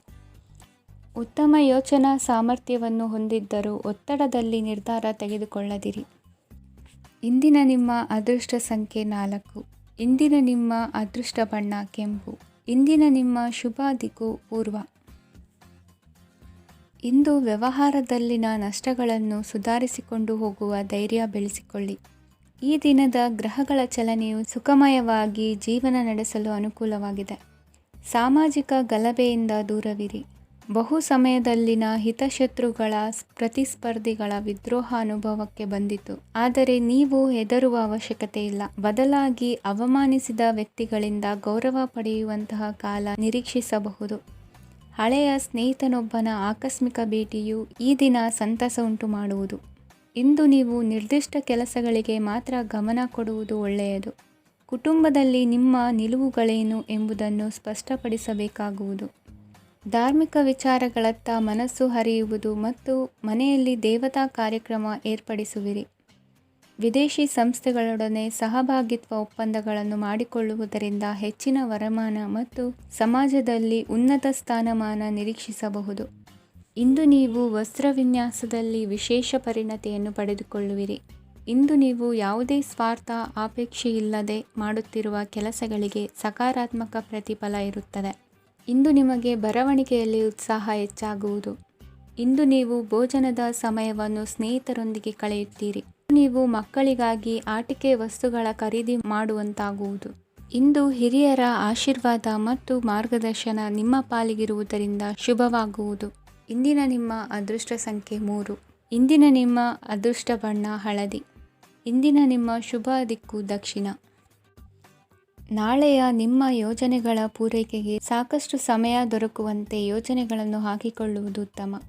ಉತ್ತಮ ಯೋಚನಾ ಸಾಮರ್ಥ್ಯವನ್ನು ಹೊಂದಿದ್ದರೂ ಒತ್ತಡದಲ್ಲಿ ನಿರ್ಧಾರ ತೆಗೆದುಕೊಳ್ಳದಿರಿ. ಇಂದಿನ ನಿಮ್ಮ ಅದೃಷ್ಟ ಸಂಖ್ಯೆ 4. ಇಂದಿನ ನಿಮ್ಮ ಅದೃಷ್ಟ ಬಣ್ಣ ಕೆಂಪು. ಇಂದಿನ ನಿಮ್ಮ ಶುಭ ದಿಕ್ಕು ಪೂರ್ವ. ಇಂದು ವ್ಯವಹಾರದಲ್ಲಿನ ನಷ್ಟಗಳನ್ನು ಸುಧಾರಿಸಿಕೊಂಡು ಹೋಗುವ ಧೈರ್ಯ ಬೆಳೆಸಿಕೊಳ್ಳಿ. ಈ ದಿನದ ಗ್ರಹಗಳ ಚಲನೆಯು ಸುಖಮಯವಾಗಿ ಜೀವನ ನಡೆಸಲು ಅನುಕೂಲವಾಗಿದೆ. ಸಾಮಾಜಿಕ ಗಲಭೆಯಿಂದ ದೂರವಿರಿ. ಬಹು ಸಮಯದಲ್ಲಿನ ಹಿತಶತ್ರುಗಳ ಪ್ರತಿಸ್ಪರ್ಧಿಗಳ ವಿದ್ರೋಹ ಅನುಭವಕ್ಕೆ ಬಂದಿತು. ಆದರೆ ನೀವು ಹೆದರುವ ಅವಶ್ಯಕತೆ ಇಲ್ಲ. ಬದಲಾಗಿ ಅವಮಾನಿಸಿದ ವ್ಯಕ್ತಿಗಳಿಂದ ಗೌರವ ಪಡೆಯುವಂತಹ ಕಾಲ ನಿರೀಕ್ಷಿಸಬಹುದು. ಹಳೆಯ ಸ್ನೇಹಿತನೊಬ್ಬನ ಆಕಸ್ಮಿಕ ಭೇಟಿಯು ಈ ದಿನ ಸಂತಸ ಉಂಟು ಮಾಡುವುದು. ಇಂದು ನೀವು ನಿರ್ದಿಷ್ಟ ಕೆಲಸಗಳಿಗೆ ಮಾತ್ರ ಗಮನ ಕೊಡುವುದು ಒಳ್ಳೆಯದು. ಕುಟುಂಬದಲ್ಲಿ ನಿಮ್ಮ ನಿಲುವುಗಳೇನು ಎಂಬುದನ್ನು ಸ್ಪಷ್ಟಪಡಿಸಬೇಕಾಗುವುದು. ಧಾರ್ಮಿಕ ವಿಚಾರಗಳತ್ತ ಮನಸ್ಸು ಹರಿಯುವುದು ಮತ್ತು ಮನೆಯಲ್ಲಿ ದೇವತಾ ಕಾರ್ಯಕ್ರಮ ಏರ್ಪಡಿಸುವಿರಿ. ವಿದೇಶಿ ಸಂಸ್ಥೆಗಳೊಡನೆ ಸಹಭಾಗಿತ್ವ ಒಪ್ಪಂದಗಳನ್ನು ಮಾಡಿಕೊಳ್ಳುವುದರಿಂದ ಹೆಚ್ಚಿನ ವರಮಾನ ಮತ್ತು ಸಮಾಜದಲ್ಲಿ ಉನ್ನತ ಸ್ಥಾನಮಾನ ನಿರೀಕ್ಷಿಸಬಹುದು. ಇಂದು ನೀವು ವಸ್ತ್ರವಿನ್ಯಾಸದಲ್ಲಿ ವಿಶೇಷ ಪರಿಣತಿಯನ್ನು ಪಡೆದುಕೊಳ್ಳುವಿರಿ. ಇಂದು ನೀವು ಯಾವುದೇ ಸ್ವಾರ್ಥ ಅಪೇಕ್ಷೆಯಿಲ್ಲದೆ ಮಾಡುತ್ತಿರುವ ಕೆಲಸಗಳಿಗೆ ಸಕಾರಾತ್ಮಕ ಪ್ರತಿಫಲ ಇರುತ್ತದೆ. ಇಂದು ನಿಮಗೆ ಬರವಣಿಗೆಯಲ್ಲಿ ಉತ್ಸಾಹ ಹೆಚ್ಚಾಗುವುದು. ಇಂದು ನೀವು ಭೋಜನದ ಸಮಯವನ್ನು ಸ್ನೇಹಿತರೊಂದಿಗೆ ಕಳೆಯುತ್ತೀರಿ. ನೀವು ಮಕ್ಕಳಿಗಾಗಿ ಆಟಿಕೆ ವಸ್ತುಗಳ ಖರೀದಿ ಮಾಡುವಂತಾಗುವುದು. ಇಂದು ಹಿರಿಯರ ಆಶೀರ್ವಾದ ಮತ್ತು ಮಾರ್ಗದರ್ಶನ ನಿಮ್ಮ ಪಾಲಿಗಿರುವುದರಿಂದ ಶುಭವಾಗುವುದು. ಇಂದಿನ ನಿಮ್ಮ ಅದೃಷ್ಟ ಸಂಖ್ಯೆ 3. ಇಂದಿನ ನಿಮ್ಮ ಅದೃಷ್ಟ ಬಣ್ಣ ಹಳದಿ. ಇಂದಿನ ನಿಮ್ಮ ಶುಭ ದಿಕ್ಕು ದಕ್ಷಿಣ. ನಾಳೆಯ ನಿಮ್ಮ ಯೋಜನೆಗಳ ಪೂರೈಕೆಗೆ ಸಾಕಷ್ಟು ಸಮಯ ದೊರಕುವಂತೆ ಯೋಜನೆಗಳನ್ನು ಹಾಕಿಕೊಳ್ಳುವುದು ಉತ್ತಮ.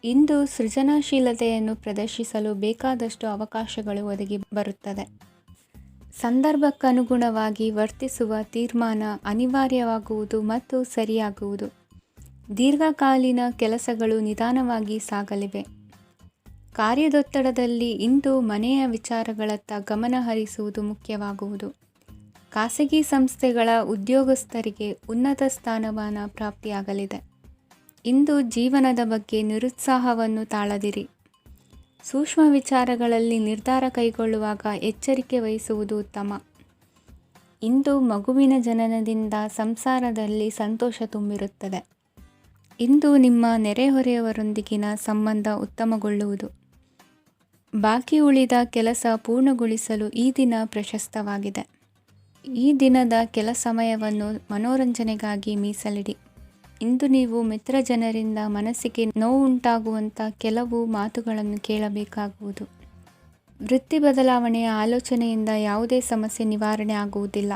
ಇಂದು ಸೃಜನಶೀಲತೆಯನ್ನು ಪ್ರದರ್ಶಿಸಲು ಬೇಕಾದಷ್ಟು ಅವಕಾಶಗಳು ಒದಗಿ ಬರುತ್ತದೆ. ಸಂದರ್ಭಕ್ಕನುಗುಣವಾಗಿ ವರ್ತಿಸುವ ತೀರ್ಮಾನ ಅನಿವಾರ್ಯವಾಗುವುದು ಮತ್ತು ಸರಿಯಾಗುವುದು. ದೀರ್ಘಕಾಲೀನ ಕೆಲಸಗಳು ನಿಧಾನವಾಗಿ ಸಾಗಲಿವೆ. ಕಾರ್ಯದೊತ್ತಡದಲ್ಲಿ ಇಂದು ಮನೆಯ ವಿಚಾರಗಳತ್ತ ಗಮನ ಹರಿಸುವುದು ಮುಖ್ಯವಾಗುವುದು. ಖಾಸಗಿ ಸಂಸ್ಥೆಗಳ ಉದ್ಯೋಗಸ್ಥರಿಗೆ ಉನ್ನತ ಸ್ಥಾನಮಾನ ಪ್ರಾಪ್ತಿಯಾಗಲಿದೆ. ಇಂದು ಜೀವನದ ಬಗ್ಗೆ ನಿರುತ್ಸಾಹವನ್ನು ತಾಳದಿರಿ. ಸೂಕ್ಷ್ಮ ವಿಚಾರಗಳಲ್ಲಿ ನಿರ್ಧಾರ ಕೈಗೊಳ್ಳುವಾಗ ಎಚ್ಚರಿಕೆ ವಹಿಸುವುದು ಉತ್ತಮ. ಇಂದು ಮಗುವಿನ ಜನನದಿಂದ ಸಂಸಾರದಲ್ಲಿ ಸಂತೋಷ ತುಂಬಿರುತ್ತದೆ. ಇಂದು ನಿಮ್ಮ ನೆರೆಹೊರೆಯವರೊಂದಿಗಿನ ಸಂಬಂಧ ಉತ್ತಮಗೊಳ್ಳುವುದು. ಬಾಕಿ ಉಳಿದ ಕೆಲಸ ಪೂರ್ಣಗೊಳಿಸಲು ಈ ದಿನ ಪ್ರಶಸ್ತವಾಗಿದೆ. ಈ ದಿನದ ಕೆಲ ಸಮಯವನ್ನು ಮನೋರಂಜನೆಗಾಗಿ ಮೀಸಲಿಡಿ. ಇಂದು ನೀವು ಮಿತ್ರ ಜನರಿಂದ ಮನಸ್ಸಿಗೆ ನೋವುಂಟಾಗುವಂಥ ಕೆಲವು ಮಾತುಗಳನ್ನು ಕೇಳಬೇಕಾಗುವುದು. ವೃತ್ತಿ ಬದಲಾವಣೆಯ ಆಲೋಚನೆಯಿಂದ ಯಾವುದೇ ಸಮಸ್ಯೆ ನಿವಾರಣೆ ಆಗುವುದಿಲ್ಲ.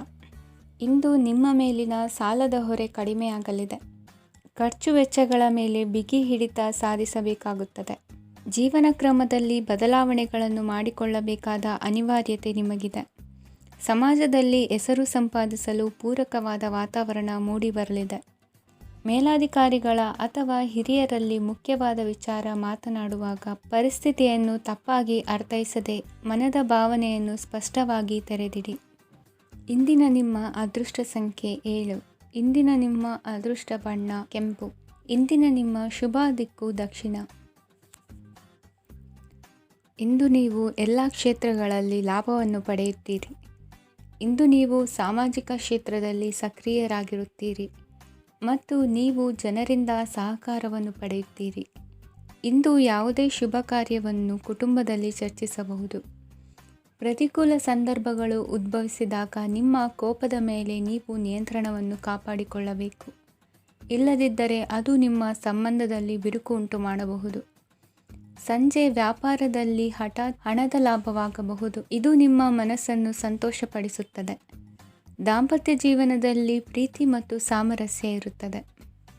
ಇಂದು ನಿಮ್ಮ ಮೇಲಿನ ಸಾಲದ ಹೊರೆ ಕಡಿಮೆಯಾಗಲಿದೆ. ಖರ್ಚು ವೆಚ್ಚಗಳ ಮೇಲೆ ಬಿಗಿ ಹಿಡಿತ ಸಾಧಿಸಬೇಕಾಗುತ್ತದೆ. ಜೀವನ ಕ್ರಮದಲ್ಲಿ ಬದಲಾವಣೆಗಳನ್ನು ಮಾಡಿಕೊಳ್ಳಬೇಕಾದ ಅನಿವಾರ್ಯತೆ ನಿಮಗಿದೆ. ಸಮಾಜದಲ್ಲಿ ಹೆಸರು ಸಂಪಾದಿಸಲು ಪೂರಕವಾದ ವಾತಾವರಣ ಮೂಡಿಬರಲಿದೆ. ಮೇಲಾಧಿಕಾರಿಗಳ ಅಥವಾ ಹಿರಿಯರಲ್ಲಿ ಮುಖ್ಯವಾದ ವಿಚಾರ ಮಾತನಾಡುವಾಗ ಪರಿಸ್ಥಿತಿಯನ್ನು ತಪ್ಪಾಗಿ ಅರ್ಥೈಸದೆ ಮನದ ಭಾವನೆಯನ್ನು ಸ್ಪಷ್ಟವಾಗಿ ತೆರೆದಿಡಿ. ಇಂದಿನ ನಿಮ್ಮ ಅದೃಷ್ಟ ಸಂಖ್ಯೆ 7. ಇಂದಿನ ನಿಮ್ಮ ಅದೃಷ್ಟ ಬಣ್ಣ ಕೆಂಪು. ಇಂದಿನ ನಿಮ್ಮ ಶುಭ ದಿಕ್ಕು ದಕ್ಷಿಣ. ಇಂದು ನೀವು ಎಲ್ಲ ಕ್ಷೇತ್ರಗಳಲ್ಲಿ ಲಾಭವನ್ನು ಪಡೆಯುತ್ತೀರಿ. ಇಂದು ನೀವು ಸಾಮಾಜಿಕ ಕ್ಷೇತ್ರದಲ್ಲಿ ಸಕ್ರಿಯರಾಗಿರುತ್ತೀರಿ ಮತ್ತು ನೀವು ಜನರಿಂದ ಸಹಕಾರವನ್ನು ಪಡೆಯುತ್ತೀರಿ. ಇಂದು ಯಾವುದೇ ಶುಭ ಕಾರ್ಯವನ್ನು ಕುಟುಂಬದಲ್ಲಿ ಚರ್ಚಿಸಬಹುದು. ಪ್ರತಿಕೂಲ ಸಂದರ್ಭಗಳು ಉದ್ಭವಿಸಿದಾಗ ನಿಮ್ಮ ಕೋಪದ ಮೇಲೆ ನೀವು ನಿಯಂತ್ರಣವನ್ನು ಕಾಪಾಡಿಕೊಳ್ಳಬೇಕು. ಇಲ್ಲದಿದ್ದರೆ ಅದು ನಿಮ್ಮ ಸಂಬಂಧದಲ್ಲಿ ಬಿರುಕು ಉಂಟು ಮಾಡಬಹುದು. ಸಂಜೆ ವ್ಯಾಪಾರದಲ್ಲಿ ಹಠಾತ್ ಹಣದ ಲಾಭವಾಗಬಹುದು. ಇದು ನಿಮ್ಮ ಮನಸ್ಸನ್ನು ಸಂತೋಷಪಡಿಸುತ್ತದೆ. ದಾಂಪತ್ಯ ಜೀವನದಲ್ಲಿ ಪ್ರೀತಿ ಮತ್ತು ಸಾಮರಸ್ಯ ಇರುತ್ತದೆ.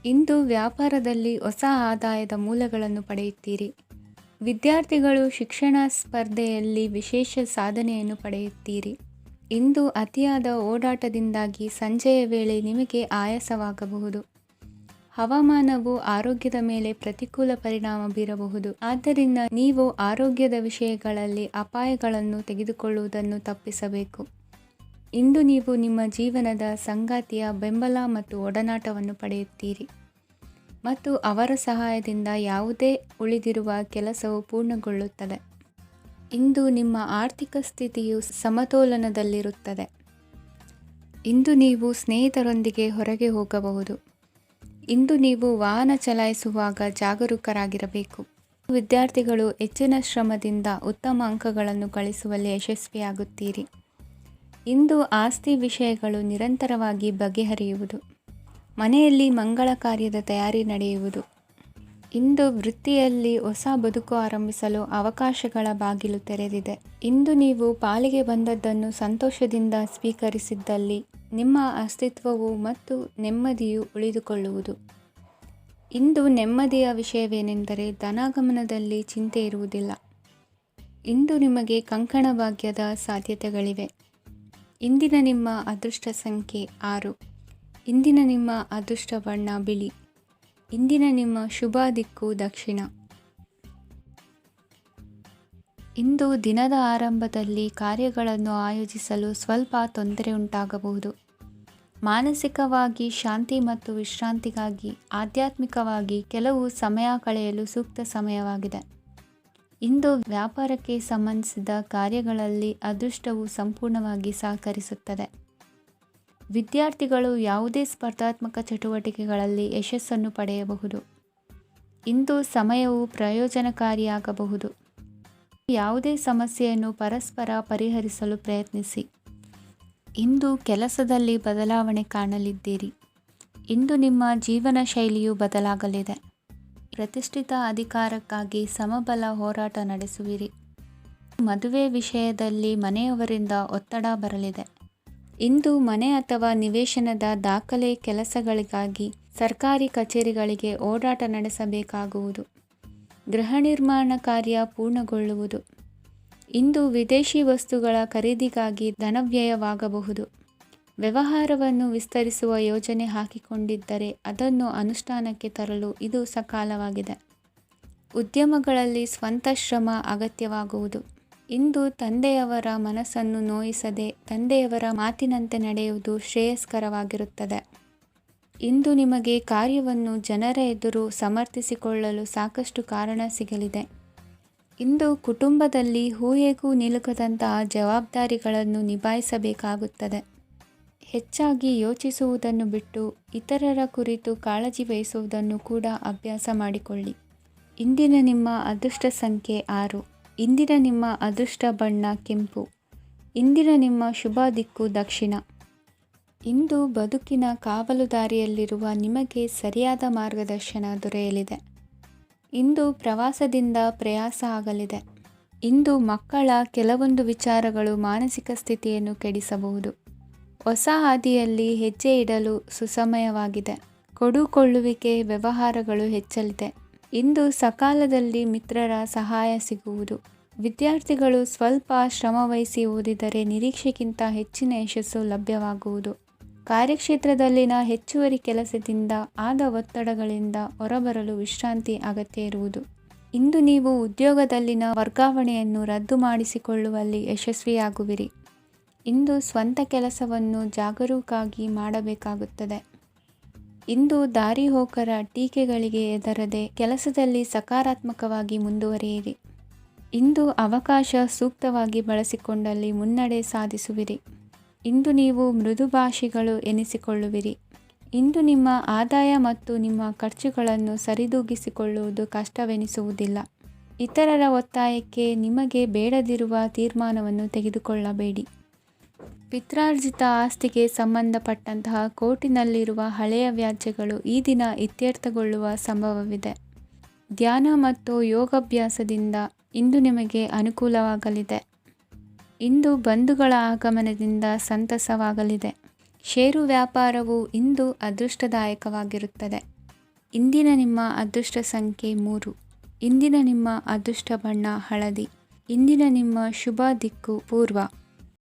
ಇಂದು ವ್ಯಾಪಾರದಲ್ಲಿ ಹೊಸ ಆದಾಯದ ಮೂಲಗಳನ್ನು ಪಡೆಯುತ್ತೀರಿ. ವಿದ್ಯಾರ್ಥಿಗಳು ಶಿಕ್ಷಣ ಸ್ಪರ್ಧೆಯಲ್ಲಿ ವಿಶೇಷ ಸಾಧನೆಯನ್ನು ಪಡೆಯುತ್ತೀರಿ. ಇಂದು ಅತಿಯಾದ ಓಡಾಟದಿಂದಾಗಿ ಸಂಜೆಯ ವೇಳೆ ನಿಮಗೆ ಆಯಾಸವಾಗಬಹುದು. ಹವಾಮಾನವು ಆರೋಗ್ಯದ ಮೇಲೆ ಪ್ರತಿಕೂಲ ಪರಿಣಾಮ ಬೀರಬಹುದು. ಆದ್ದರಿಂದ ನೀವು ಆರೋಗ್ಯದ ವಿಷಯಗಳಲ್ಲಿ ಅಪಾಯಗಳನ್ನು ತೆಗೆದುಕೊಳ್ಳುವುದನ್ನು ತಪ್ಪಿಸಬೇಕು. ಇಂದು ನೀವು ನಿಮ್ಮ ಜೀವನದ ಸಂಗಾತಿಯ ಬೆಂಬಲ ಮತ್ತು ಒಡನಾಟವನ್ನು ಪಡೆಯುತ್ತೀರಿ ಮತ್ತು ಅವರ ಸಹಾಯದಿಂದ ಯಾವುದೇ ಉಳಿದಿರುವ ಕೆಲಸವು ಪೂರ್ಣಗೊಳ್ಳುತ್ತದೆ. ಇಂದು ನಿಮ್ಮ ಆರ್ಥಿಕ ಸ್ಥಿತಿಯು ಸಮತೋಲನದಲ್ಲಿರುತ್ತದೆ. ಇಂದು ನೀವು ಸ್ನೇಹಿತರೊಂದಿಗೆ ಹೊರಗೆ ಹೋಗಬಹುದು. ಇಂದು ನೀವು ವಾಹನ ಚಲಾಯಿಸುವಾಗ ಜಾಗರೂಕರಾಗಿರಬೇಕು. ವಿದ್ಯಾರ್ಥಿಗಳು ಹೆಚ್ಚಿನ ಶ್ರಮದಿಂದ ಉತ್ತಮ ಅಂಕಗಳನ್ನು ಗಳಿಸುವಲ್ಲಿ ಯಶಸ್ವಿಯಾಗುತ್ತೀರಿ. ಇಂದು ಆಸ್ತಿ ವಿಷಯಗಳು ನಿರಂತರವಾಗಿ ಬಗೆಹರಿಯುವುದು. ಮನೆಯಲ್ಲಿ ಮಂಗಳ ಕಾರ್ಯದ ತಯಾರಿ ನಡೆಯುವುದು. ಇಂದು ವೃತ್ತಿಯಲ್ಲಿ ಹೊಸ ಬದುಕು ಆರಂಭಿಸಲು ಅವಕಾಶಗಳ ಬಾಗಿಲು ತೆರೆದಿದೆ. ಇಂದು ನೀವು ಪಾಲಿಗೆ ಬಂದದ್ದನ್ನು ಸಂತೋಷದಿಂದ ಸ್ವೀಕರಿಸಿದ್ದಲ್ಲಿ ನಿಮ್ಮ ಅಸ್ತಿತ್ವವು ಮತ್ತು ನೆಮ್ಮದಿಯು ಉಳಿದುಕೊಳ್ಳುವುದು. ಇಂದು ನೆಮ್ಮದಿಯ ವಿಷಯವೇನೆಂದರೆ ಧನಾಗಮನದಲ್ಲಿ ಚಿಂತೆ ಇರುವುದಿಲ್ಲ. ಇಂದು ನಿಮಗೆ ಕಂಕಣ ಭಾಗ್ಯದ ಸಾಧ್ಯತೆಗಳಿವೆ. ಇಂದಿನ ನಿಮ್ಮ ಅದೃಷ್ಟ ಸಂಖ್ಯೆ 6. ಇಂದಿನ ನಿಮ್ಮ ಅದೃಷ್ಟ ಬಣ್ಣ ಬಿಳಿ. ಇಂದಿನ ನಿಮ್ಮ ಶುಭ ದಿಕ್ಕು ದಕ್ಷಿಣ. ಇಂದು ದಿನದ ಆರಂಭದಲ್ಲಿ ಕಾರ್ಯಗಳನ್ನು ಆಯೋಜಿಸಲು ಸ್ವಲ್ಪ ತೊಂದರೆ ಉಂಟಾಗಬಹುದು. ಮಾನಸಿಕವಾಗಿ ಶಾಂತಿ ಮತ್ತು ವಿಶ್ರಾಂತಿಗಾಗಿ ಆಧ್ಯಾತ್ಮಿಕವಾಗಿ ಕೆಲವು ಸಮಯ ಕಳೆಯಲು ಸೂಕ್ತ ಸಮಯವಾಗಿದೆ. ಇಂದು ವ್ಯಾಪಾರಕ್ಕೆ ಸಂಬಂಧಿಸಿದ ಕಾರ್ಯಗಳಲ್ಲಿ ಅದೃಷ್ಟವು ಸಂಪೂರ್ಣವಾಗಿ ಸಹಕರಿಸುತ್ತದೆ. ವಿದ್ಯಾರ್ಥಿಗಳು ಯಾವುದೇ ಸ್ಪರ್ಧಾತ್ಮಕ ಚಟುವಟಿಕೆಗಳಲ್ಲಿ ಯಶಸ್ಸನ್ನು ಪಡೆಯಬಹುದು. ಇಂದು ಸಮಯವು ಪ್ರಯೋಜನಕಾರಿಯಾಗಬಹುದು. ಯಾವುದೇ ಸಮಸ್ಯೆಯನ್ನು ಪರಸ್ಪರ ಪರಿಹರಿಸಲು ಪ್ರಯತ್ನಿಸಿ. ಇಂದು ಕೆಲಸದಲ್ಲಿ ಬದಲಾವಣೆ ಕಾಣಲಿದ್ದೀರಿ. ಇಂದು ನಿಮ್ಮ ಜೀವನ ಶೈಲಿಯು ಬದಲಾಗಲಿದೆ. ಪ್ರತಿಷ್ಠಿತ ಅಧಿಕಾರಕ್ಕಾಗಿ ಸಮಬಲ ಹೋರಾಟ ನಡೆಸುವಿರಿ. ಮದುವೆ ವಿಷಯದಲ್ಲಿ ಮನೆಯವರಿಂದ ಒತ್ತಡ ಬರಲಿದೆ. ಇಂದು ಮನೆ ಅಥವಾ ನಿವೇಶನದ ದಾಖಲೆ ಕೆಲಸಗಳಿಗಾಗಿ ಸರ್ಕಾರಿ ಕಚೇರಿಗಳಿಗೆ ಓಡಾಟ ನಡೆಸಬೇಕಾಗುವುದು. ಗೃಹ ನಿರ್ಮಾಣ ಕಾರ್ಯ ಪೂರ್ಣಗೊಳ್ಳುವುದು. ಇಂದು ವಿದೇಶಿ ವಸ್ತುಗಳ ಖರೀದಿಗಾಗಿ ಧನವ್ಯಯವಾಗಬಹುದು. ವ್ಯವಹಾರವನ್ನು ವಿಸ್ತರಿಸುವ ಯೋಜನೆ ಹಾಕಿಕೊಂಡಿದ್ದರೆ ಅದನ್ನು ಅನುಷ್ಠಾನಕ್ಕೆ ತರಲು ಇದು ಸಕಾಲವಾಗಿದೆ. ಉದ್ಯಮಗಳಲ್ಲಿ ಸ್ವಂತ ಶ್ರಮ ಅಗತ್ಯವಾಗುವುದು. ಇಂದು ತಂದೆಯವರ ಮನಸ್ಸನ್ನು ನೋಯಿಸದೆ ತಂದೆಯವರ ಮಾತಿನಂತೆ ನಡೆಯುವುದು ಶ್ರೇಯಸ್ಕರವಾಗಿರುತ್ತದೆ. ಇಂದು ನಿಮಗೆ ಕಾರ್ಯವನ್ನು ಜನರ ಎದುರು ಸಮರ್ಥಿಸಿಕೊಳ್ಳಲು ಸಾಕಷ್ಟು ಕಾರಣ ಸಿಗಲಿದೆ. ಇಂದು ಕುಟುಂಬದಲ್ಲಿ ಊಹೆಗೂ ನಿಲುಕದಂತಹ ಜವಾಬ್ದಾರಿಗಳನ್ನು ನಿಭಾಯಿಸಬೇಕಾಗುತ್ತದೆ. ಹೆಚ್ಚಾಗಿ ಯೋಚಿಸುವುದನ್ನು ಬಿಟ್ಟು ಇತರರ ಕುರಿತು ಕಾಳಜಿ ವಹಿಸುವುದನ್ನು ಕೂಡ ಅಭ್ಯಾಸ ಮಾಡಿಕೊಳ್ಳಿ. ಇಂದಿನ ನಿಮ್ಮ ಅದೃಷ್ಟ ಸಂಖ್ಯೆ 6. ಇಂದಿನ ನಿಮ್ಮ ಅದೃಷ್ಟ ಬಣ್ಣ ಕೆಂಪು. ಇಂದಿನ ನಿಮ್ಮ ಶುಭ ದಿಕ್ಕು ದಕ್ಷಿಣ. ಇಂದು ಬದುಕಿನ ಕಾವಲುದಾರಿಯಲ್ಲಿರುವ ನಿಮಗೆ ಸರಿಯಾದ ಮಾರ್ಗದರ್ಶನ ದೊರೆಯಲಿದೆ. ಇಂದು ಪ್ರವಾಸದಿಂದ ಪ್ರಯಾಸ ಆಗಲಿದೆ. ಇಂದು ಮಕ್ಕಳ ಕೆಲವೊಂದು ವಿಚಾರಗಳು ಮಾನಸಿಕ ಸ್ಥಿತಿಯನ್ನು ಕೆಡಿಸಬಹುದು. ಹೊಸ ಹಾದಿಯಲ್ಲಿ ಹೆಜ್ಜೆ ಇಡಲು ಸುಸಮಯವಾಗಿದೆ. ಕೊಡುಕೊಳ್ಳುವಿಕೆ ವ್ಯವಹಾರಗಳು ಹೆಚ್ಚಲಿದೆ. ಇಂದು ಸಕಾಲದಲ್ಲಿ ಮಿತ್ರರ ಸಹಾಯ ಸಿಗುವುದು. ವಿದ್ಯಾರ್ಥಿಗಳು ಸ್ವಲ್ಪ ಶ್ರಮವಹಿಸಿ ಓದಿದರೆ ನಿರೀಕ್ಷೆಗಿಂತ ಹೆಚ್ಚಿನ ಯಶಸ್ಸು ಲಭ್ಯವಾಗುವುದು. ಕಾರ್ಯಕ್ಷೇತ್ರದಲ್ಲಿನ ಹೆಚ್ಚುವರಿ ಕೆಲಸದಿಂದ ಆದ ಒತ್ತಡಗಳಿಂದ ಹೊರಬರಲು ವಿಶ್ರಾಂತಿ ಅಗತ್ಯ ಇರುವುದು. ಇಂದು ನೀವು ಉದ್ಯೋಗದಲ್ಲಿನ ವರ್ಗಾವಣೆಯನ್ನು ರದ್ದು ಮಾಡಿಸಿಕೊಳ್ಳುವಲ್ಲಿ ಯಶಸ್ವಿಯಾಗುವಿರಿ. ಇಂದು ಸ್ವಂತ ಕೆಲಸವನ್ನು ಜಾಗರೂಕರಾಗಿ ಮಾಡಬೇಕಾಗುತ್ತದೆ. ಇಂದು ದಾರಿಹೋಕರ ಟೀಕೆಗಳಿಗೆ ಹೆದರದೆ ಕೆಲಸದಲ್ಲಿ ಸಕಾರಾತ್ಮಕವಾಗಿ ಮುಂದುವರಿಯಿರಿ. ಇಂದು ಅವಕಾಶ ಸೂಕ್ತವಾಗಿ ಬಳಸಿಕೊಂಡಲ್ಲಿ ಮುನ್ನಡೆ ಸಾಧಿಸುವಿರಿ. ಇಂದು ನೀವು ಮೃದುಭಾಷಿಗಳು ಎನಿಸಿಕೊಳ್ಳುವಿರಿ. ಇಂದು ನಿಮ್ಮ ಆದಾಯ ಮತ್ತು ನಿಮ್ಮ ಖರ್ಚುಗಳನ್ನು ಸರಿದೂಗಿಸಿಕೊಳ್ಳುವುದು ಕಷ್ಟವೆನಿಸುವುದಿಲ್ಲ. ಇತರರ ಒತ್ತಾಯಕ್ಕೆ ನಿಮಗೆ ಬೇಡದಿರುವ ತೀರ್ಮಾನವನ್ನು ತೆಗೆದುಕೊಳ್ಳಬೇಡಿ. ಪಿತ್ರಾರ್ಜಿತ ಆಸ್ತಿಗೆ ಸಂಬಂಧಪಟ್ಟಂತಹ ಕೋರ್ಟಿನಲ್ಲಿರುವ ಹಳೆಯ ವ್ಯಾಜ್ಯಗಳು ಈ ದಿನ ಇತ್ಯರ್ಥಗೊಳ್ಳುವ ಸಂಭವವಿದೆ. ಧ್ಯಾನ ಮತ್ತು ಯೋಗಾಭ್ಯಾಸದಿಂದ ಇಂದು ನಿಮಗೆ ಅನುಕೂಲವಾಗಲಿದೆ. ಇಂದು ಬಂಧುಗಳ ಆಗಮನದಿಂದ ಸಂತಸವಾಗಲಿದೆ. ಷೇರು ವ್ಯಾಪಾರವು ಇಂದು ಅದೃಷ್ಟದಾಯಕವಾಗಿರುತ್ತದೆ. ಇಂದಿನ ನಿಮ್ಮ ಅದೃಷ್ಟ ಸಂಖ್ಯೆ 3. ಇಂದಿನ ನಿಮ್ಮ ಅದೃಷ್ಟ ಬಣ್ಣ ಹಳದಿ. ಇಂದಿನ ನಿಮ್ಮ ಶುಭ ದಿಕ್ಕು ಪೂರ್ವ.